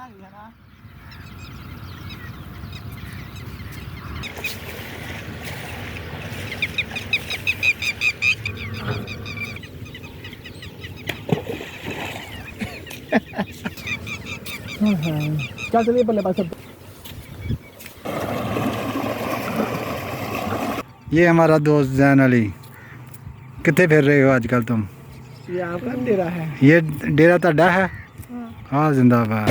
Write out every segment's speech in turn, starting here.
ਹੈਗੀ ਹੈ ਨਾ। चल चलिए बल्ले पास। ये हमारा दोस्त जैन अली, कितने फिर रहे हो आजकल तुम? ये आपका डेरा है। ये डेरा ਤੁਹਾਡਾ है? हाँ जिंदाबाद।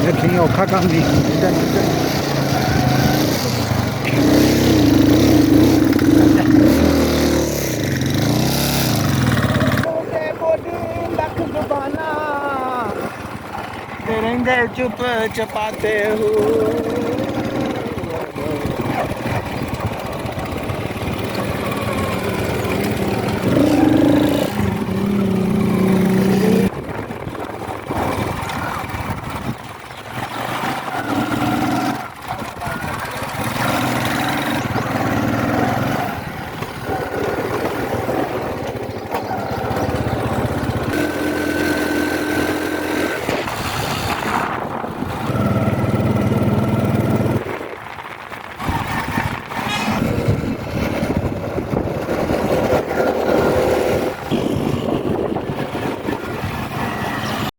देखिए औखा काम नहीं रहंदे चुप चपाते हो।